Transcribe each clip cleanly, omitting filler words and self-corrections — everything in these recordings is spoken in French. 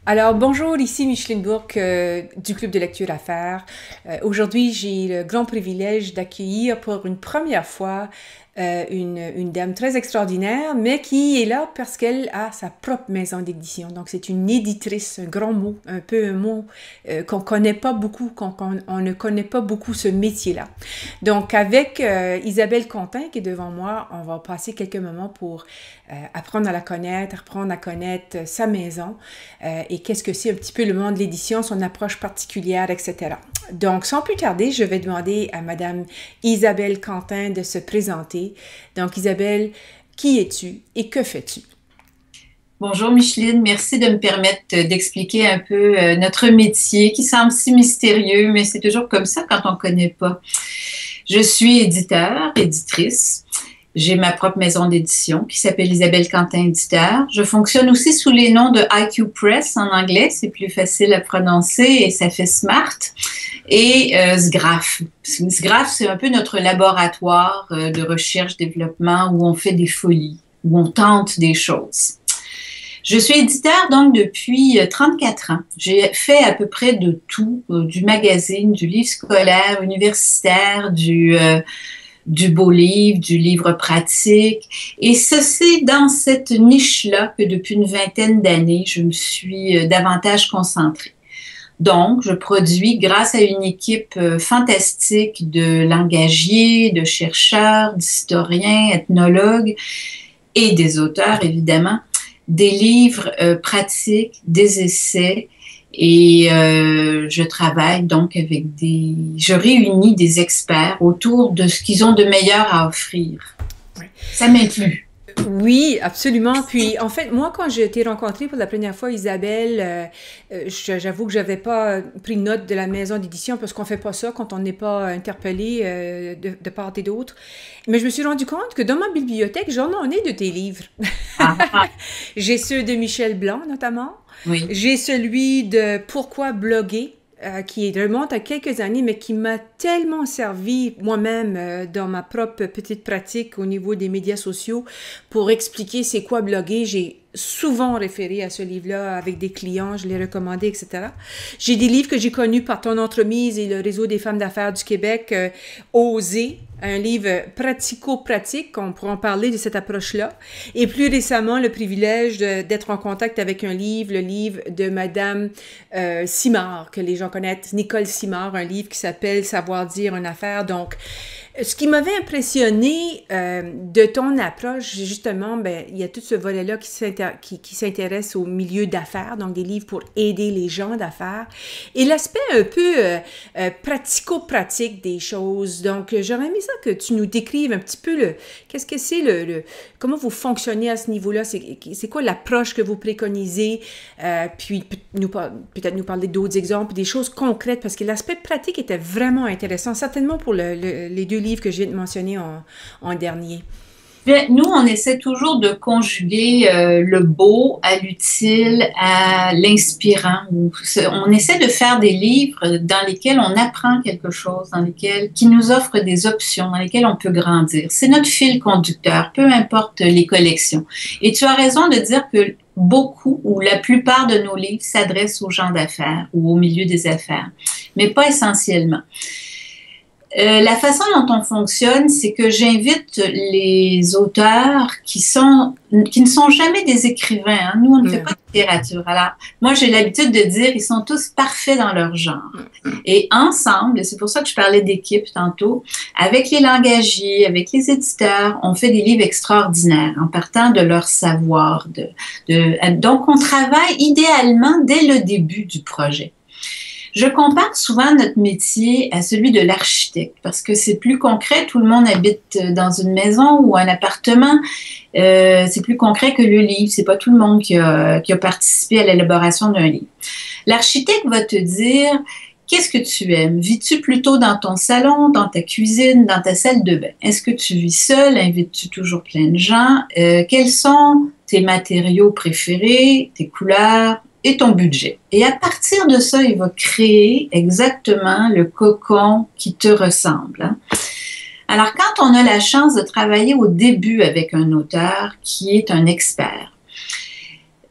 Alors, bonjour, ici Micheline Bourque du Club de lecture à faire. Aujourd'hui, j'ai le grand privilège d'accueillir pour une première fois une dame très extraordinaire, mais qui est là parce qu'elle a sa propre maison d'édition. Donc, c'est une éditrice, un grand mot, un peu un mot qu'on connaît pas beaucoup, on ne connaît pas beaucoup ce métier-là. Donc, avec Isabelle Contin qui est devant moi, on va passer quelques moments pour apprendre à connaître sa maison et qu'est-ce que c'est un petit peu le monde de l'édition, son approche particulière, etc. Donc, sans plus tarder, je vais demander à Madame Isabelle Contin de se présenter. Donc, Isabelle, qui es-tu et que fais-tu? Bonjour Micheline, merci de me permettre d'expliquer un peu notre métier qui semble si mystérieux, mais c'est toujours comme ça quand on ne connaît pas. Je suis éditeur, éditrice. J'ai ma propre maison d'édition qui s'appelle Isabelle Quentin Éditeur. Je fonctionne aussi sous les noms de IQ Press en anglais, c'est plus facile à prononcer et ça fait smart. Et SGRAPH. SGRAPH, c'est un peu notre laboratoire de recherche-développement où on fait des folies, où on tente des choses. Je suis éditeur donc depuis 34 ans. J'ai fait à peu près de tout, du magazine, du livre scolaire, universitaire, du beau livre, du livre pratique. Et c'est dans cette niche-là que depuis une vingtaine d'années, je me suis davantage concentrée. Donc, je produis grâce à une équipe fantastique de langagiers, de chercheurs, d'historiens, ethnologues et des auteurs, évidemment, des livres pratiques, des essais. Et je travaille donc je réunis des experts autour de ce qu'ils ont de meilleur à offrir. Oui. Ça m'inclut. Oui, absolument. Puis, en fait, moi, quand j'ai été rencontrée pour la première fois, Isabelle, j'avoue que j'avais pas pris note de la maison d'édition parce qu'on fait pas ça quand on n'est pas interpellé de part et d'autre. Mais je me suis rendu compte que dans ma bibliothèque, j'en ai de tes livres. Ah, ah, J'ai ceux de Michel Blanc, notamment. oui. J'ai celui de Pourquoi bloguer, qui remonte à quelques années, mais qui m'a tellement servi moi-même dans ma propre petite pratique au niveau des médias sociaux pour expliquer c'est quoi bloguer. J'ai souvent référé à ce livre-là avec des clients, je l'ai recommandé, etc. J'ai des livres que j'ai connus par ton entremise et le Réseau des femmes d'affaires du Québec, Oser, un livre pratico-pratique, on pourra en parler de cette approche-là. Et plus récemment, le privilège d'être en contact avec un livre, le livre de Madame Simard, que les gens connaissent, Nicole Simard, un livre qui s'appelle Savoir dire une affaire. Donc, ce qui m'avait impressionné de ton approche, justement, ben, il y a tout ce volet-là qui s'intéresse au milieu d'affaires, donc des livres pour aider les gens d'affaires, et l'aspect un peu pratico-pratique des choses. Donc, j'aurais aimé ça que tu nous décrives un petit peu qu'est-ce que c'est comment vous fonctionnez à ce niveau-là, c'est quoi l'approche que vous préconisez, puis peut-être nous parler d'autres exemples, des choses concrètes, parce que l'aspect pratique était vraiment intéressant, certainement pour les deux livres que je viens de mentionner en dernier. Bien, nous, on essaie toujours de conjuguer le beau à l'utile, à l'inspirant. On essaie de faire des livres dans lesquels on apprend quelque chose, qui nous offrent des options, dans lesquels on peut grandir. C'est notre fil conducteur, peu importe les collections. Et tu as raison de dire que beaucoup ou la plupart de nos livres s'adressent aux gens d'affaires ou au milieu des affaires, mais pas essentiellement. La façon dont on fonctionne, c'est que j'invite les auteurs qui ne sont jamais des écrivains. Hein. Nous, on ne fait pas de littérature. Alors, moi, j'ai l'habitude de dire, ils sont tous parfaits dans leur genre. Et ensemble, c'est pour ça que je parlais d'équipe tantôt, avec les langagiers, avec les éditeurs, on fait des livres extraordinaires en partant de leur savoir. Donc, on travaille idéalement dès le début du projet. Je compare souvent notre métier à celui de l'architecte parce que c'est plus concret. Tout le monde habite dans une maison ou un appartement. C'est plus concret que le livre. C'est pas tout le monde qui a participé à l'élaboration d'un livre. L'architecte va te dire qu'est-ce que tu aimes. Vis-tu plutôt dans ton salon, dans ta cuisine, dans ta salle de bain? Est-ce que tu vis seul? Invites-tu toujours plein de gens? Quels sont tes matériaux préférés, tes couleurs? Et ton budget. Et à partir de ça, il va créer exactement le cocon qui te ressemble. Hein. Alors, quand on a la chance de travailler au début avec un auteur qui est un expert,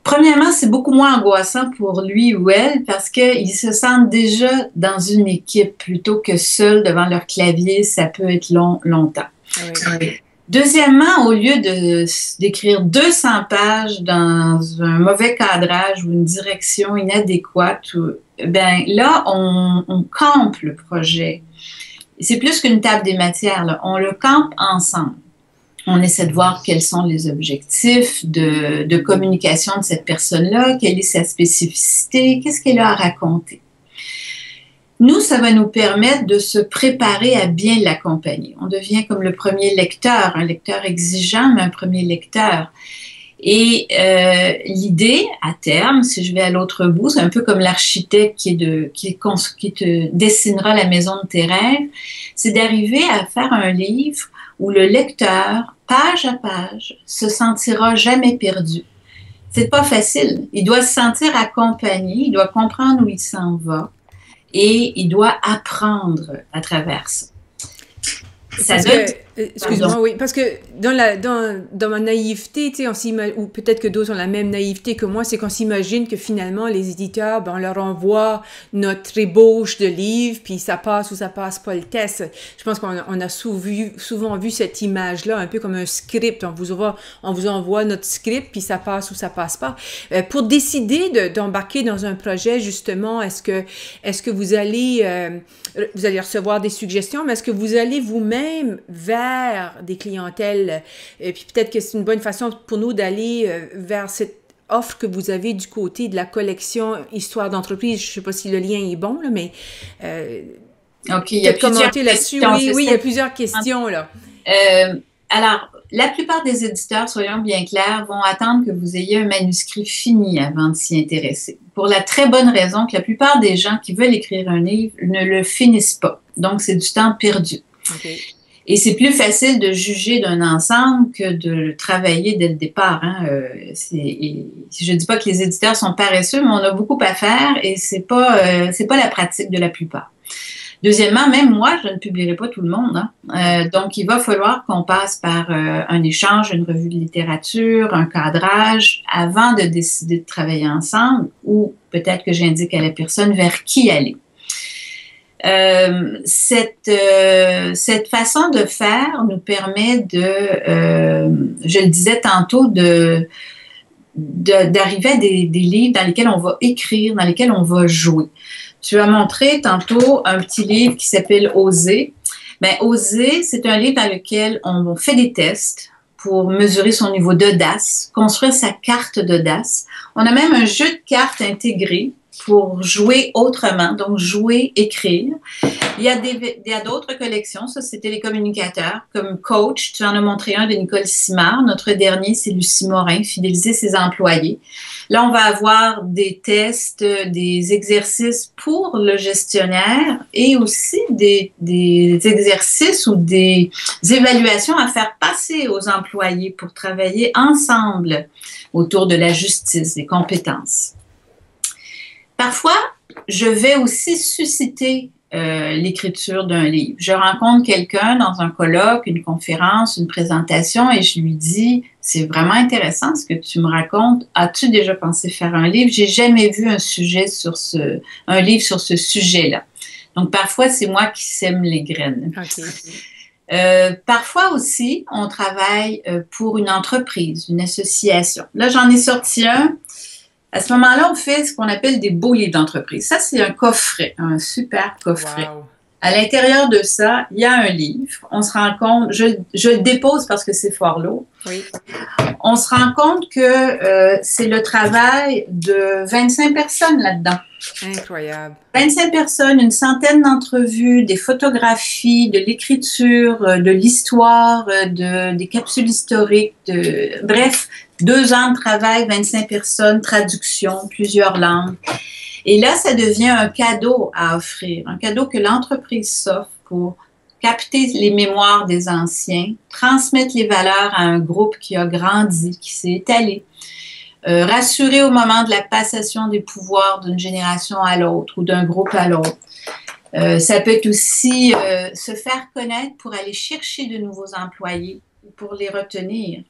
Premièrement, c'est beaucoup moins angoissant pour lui ou elle parce qu'ils se sentent déjà dans une équipe plutôt que seuls devant leur clavier. Ça peut être longtemps. Oui. Deuxièmement, au lieu d'écrire 200 pages dans un mauvais cadrage ou une direction inadéquate, ben là, on campe le projet. C'est plus qu'une table des matières, là. On le campe ensemble. On essaie de voir quels sont les objectifs de communication de cette personne-là, quelle est sa spécificité, qu'est-ce qu'elle a à raconter. Nous, ça va nous permettre de se préparer à bien l'accompagner. On devient comme le premier lecteur, un lecteur exigeant, mais un premier lecteur. Et l'idée, à terme, si je vais à l'autre bout, c'est un peu comme l'architecte qui te dessinera la maison de tes rêves, c'est d'arriver à faire un livre où le lecteur, page à page, se sentira jamais perdu. C'est pas facile. Il doit se sentir accompagné, il doit comprendre où il s'en va et il doit apprendre à travers ça. Excuse-moi, oui, parce que dans ma naïveté, tu sais, ou peut-être que d'autres ont la même naïveté que moi, c'est qu'on s'imagine que finalement, les éditeurs, ben, on leur envoie notre ébauche de livre, puis ça passe ou ça passe pas le test. Je pense qu'on a souvent vu cette image-là, un peu comme un script. On vous envoie notre script, puis ça passe ou ça passe pas. Pour décider d'embarquer dans un projet, justement, est-ce que vous allez recevoir des suggestions, mais est-ce que vous allez vous-même vers des clientèles, et puis peut-être que c'est une bonne façon pour nous d'aller vers cette offre que vous avez du côté de la collection Histoire d'entreprise. Je ne sais pas si le lien est bon, là, mais OK, il y a plusieurs questions. Oui, il y a plusieurs questions, là. Alors, la plupart des éditeurs, soyons bien clairs, vont attendre que vous ayez un manuscrit fini avant de s'y intéresser. Pour la très bonne raison que la plupart des gens qui veulent écrire un livre ne le finissent pas. Donc, c'est du temps perdu. Okay. Et c'est plus facile de juger d'un ensemble que de le travailler dès le départ. Hein. Je ne dis pas que les éditeurs sont paresseux, mais on a beaucoup à faire et c'est pas la pratique de la plupart. Deuxièmement, même moi, je ne publierai pas tout le monde. Hein. Donc, il va falloir qu'on passe par un échange, une revue de littérature, un cadrage, avant de décider de travailler ensemble ou peut-être que j'indique à la personne vers qui aller. Cette façon de faire nous permet je le disais tantôt, d'arriver à des livres dans lesquels on va écrire, dans lesquels on va jouer. Tu as montré tantôt un petit livre qui s'appelle Oser. Ben, Oser, c'est un livre dans lequel on fait des tests pour mesurer son niveau d'audace, construire sa carte d'audace. On a même un jeu de cartes intégré pour jouer autrement, donc jouer, écrire. Il y a d'autres collections, ça c'est Télécommunicateurs, comme Coach, tu en as montré un de Nicole Simard. Notre dernier, c'est Lucie Morin, Fidéliser ses employés. Là, on va avoir des tests, des exercices pour le gestionnaire et aussi des exercices ou des évaluations à faire passer aux employés pour travailler ensemble autour de la justice, des compétences. Parfois, je vais aussi susciter l'écriture d'un livre. Je rencontre quelqu'un dans un colloque, une conférence, une présentation et je lui dis « C'est vraiment intéressant ce que tu me racontes. As-tu déjà pensé faire un livre? J'ai jamais vu un livre sur ce sujet-là. » Donc, parfois, c'est moi qui sème les graines. Okay. Parfois aussi, on travaille pour une entreprise, une association. Là, j'en ai sorti un. À ce moment-là, on fait ce qu'on appelle des beaux livres d'entreprise. Ça, c'est un coffret, un super coffret. Wow. À l'intérieur de ça, il y a un livre. On se rend compte, je le dépose parce que c'est fort lourd. Oui. On se rend compte que c'est le travail de 25 personnes là-dedans. Incroyable. 25 personnes, une centaine d'entrevues, des photographies, de l'écriture, de l'histoire, des capsules historiques, bref, 2 ans de travail, 25 personnes, traduction, plusieurs langues. Et là, ça devient un cadeau à offrir, un cadeau que l'entreprise s'offre pour capter les mémoires des anciens, transmettre les valeurs à un groupe qui a grandi, qui s'est étalé, rassurer au moment de la passation des pouvoirs d'une génération à l'autre ou d'un groupe à l'autre. Ça peut être aussi se faire connaître pour aller chercher de nouveaux employés ou pour les retenir.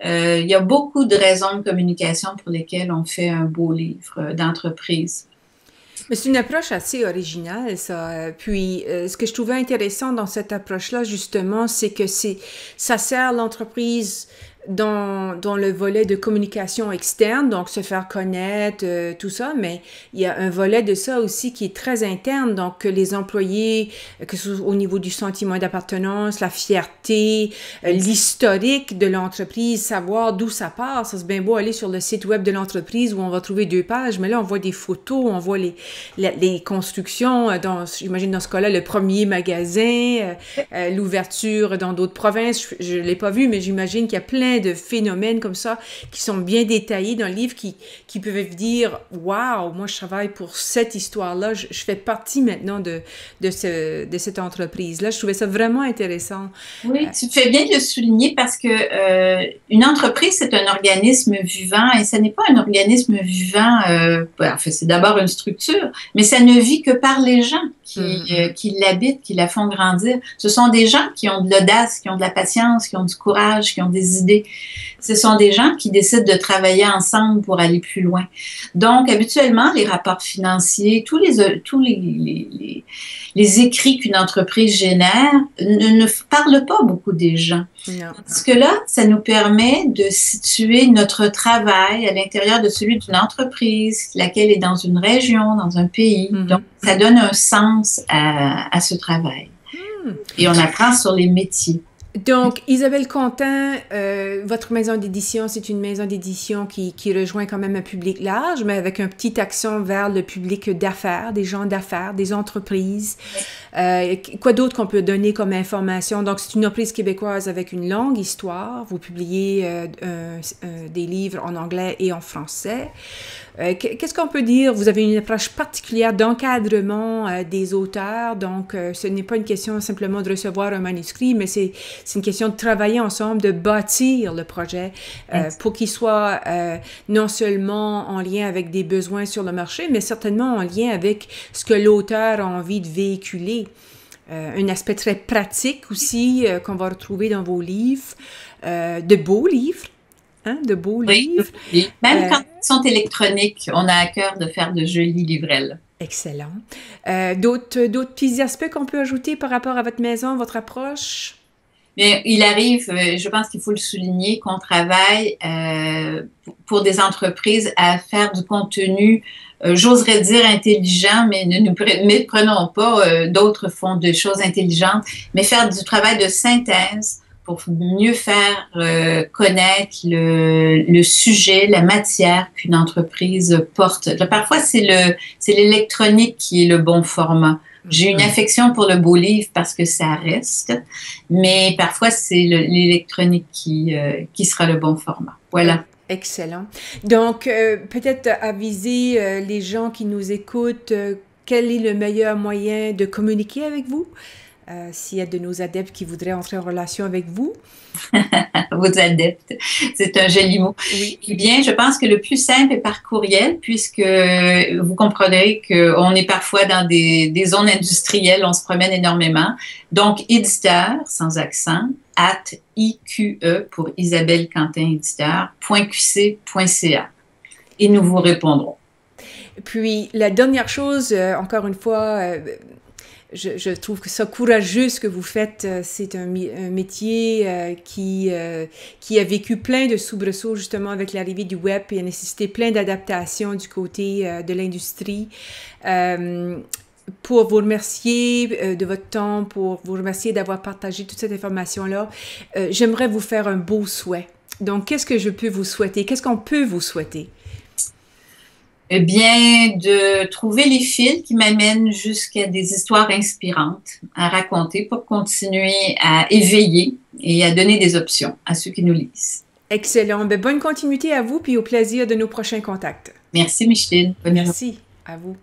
Il y a beaucoup de raisons de communication pour lesquelles on fait un beau livre d'entreprise. Mais c'est une approche assez originale, ça. Puis, ce que je trouvais intéressant dans cette approche-là, justement, c'est que ça sert l'entreprise dans le volet de communication externe, donc se faire connaître, tout ça, mais il y a un volet de ça aussi qui est très interne, donc que les employés, que ce soit au niveau du sentiment d'appartenance, la fierté, l'historique de l'entreprise, savoir d'où ça part. Ça, c'est bien beau aller sur le site web de l'entreprise où on va trouver 2 pages, mais là, on voit des photos, on voit les constructions, j'imagine dans ce cas-là, le premier magasin, l'ouverture dans d'autres provinces. Je l'ai pas vu, mais j'imagine qu'il y a plein de phénomènes comme ça qui sont bien détaillés dans le livre qui peuvent dire « Wow, moi je travaille pour cette histoire-là, je fais partie maintenant de cette entreprise-là. » Je trouvais ça vraiment intéressant. Oui, tu fais bien de le souligner parce que une entreprise, c'est un organisme vivant et ce n'est pas un organisme vivant, enfin, c'est d'abord une structure, mais ça ne vit que par les gens qui l'habitent, qui la font grandir. Ce sont des gens qui ont de l'audace, qui ont de la patience, qui ont du courage, qui ont des idées. Ce sont des gens qui décident de travailler ensemble pour aller plus loin. Donc, habituellement, les rapports financiers, tous les écrits qu'une entreprise génère ne parlent pas beaucoup des gens. Non. Parce que là, ça nous permet de situer notre travail à l'intérieur de celui d'une entreprise, laquelle est dans une région, dans un pays. Donc, ça donne un sens à ce travail. Et on apprend sur les métiers. Donc, Isabelle Contant, votre maison d'édition, c'est une maison d'édition qui rejoint quand même un public large, mais avec un petit accent vers le public d'affaires, des gens d'affaires, des entreprises. Quoi d'autre qu'on peut donner comme information? Donc, c'est une entreprise québécoise avec une longue histoire. Vous publiez des livres en anglais et en français. Qu'est-ce qu'on peut dire? Vous avez une approche particulière d'encadrement des auteurs, donc ce n'est pas une question simplement de recevoir un manuscrit, mais c'est une question de travailler ensemble, de bâtir le projet pour qu'il soit non seulement en lien avec des besoins sur le marché, mais certainement en lien avec ce que l'auteur a envie de véhiculer. Un aspect très pratique aussi qu'on va retrouver dans vos livres, de beaux livres. Hein, de beaux livres. Oui. Même quand ils sont électroniques, on a à cœur de faire de jolis livrelles. Excellent. D'autres petits aspects qu'on peut ajouter par rapport à votre maison, votre approche? Bien, il arrive, je pense qu'il faut le souligner, qu'on travaille pour des entreprises à faire du contenu, j'oserais dire intelligent, mais ne nous méprenons pas, d'autres font des choses intelligentes, mais faire du travail de synthèse pour mieux faire connaître le sujet, la matière qu'une entreprise porte. Parfois, c'est l'électronique qui est le bon format. J'ai une affection pour le beau livre parce que ça reste, mais parfois, c'est l'électronique qui sera le bon format. Voilà. Excellent. Donc, peut-être aviser les gens qui nous écoutent, quel est le meilleur moyen de communiquer avec vous? S'il y a de nos adeptes qui voudraient entrer en relation avec vous. Vos adeptes, c'est un joli mot. Oui. Eh bien, je pense que le plus simple est par courriel, puisque vous comprendrez qu'on est parfois dans des zones industrielles, on se promène énormément. Donc, éditeur, sans accent, @iqe pour Isabelle Quentin éditeur, .qc.ca. Et nous vous répondrons. Puis, la dernière chose, encore une fois, je trouve que ça courageux ce que vous faites. C'est un métier qui a vécu plein de soubresauts justement avec l'arrivée du web et a nécessité plein d'adaptations du côté de l'industrie. Pour vous remercier de votre temps, pour vous remercier d'avoir partagé toute cette information-là, j'aimerais vous faire un beau souhait. Donc, qu'est-ce que je peux vous souhaiter? Qu'est-ce qu'on peut vous souhaiter? Eh bien, de trouver les fils qui m'amènent jusqu'à des histoires inspirantes à raconter pour continuer à éveiller et à donner des options à ceux qui nous lisent. Excellent. Bien, bonne continuité à vous, puis au plaisir de nos prochains contacts. Merci, Micheline. Merci à vous.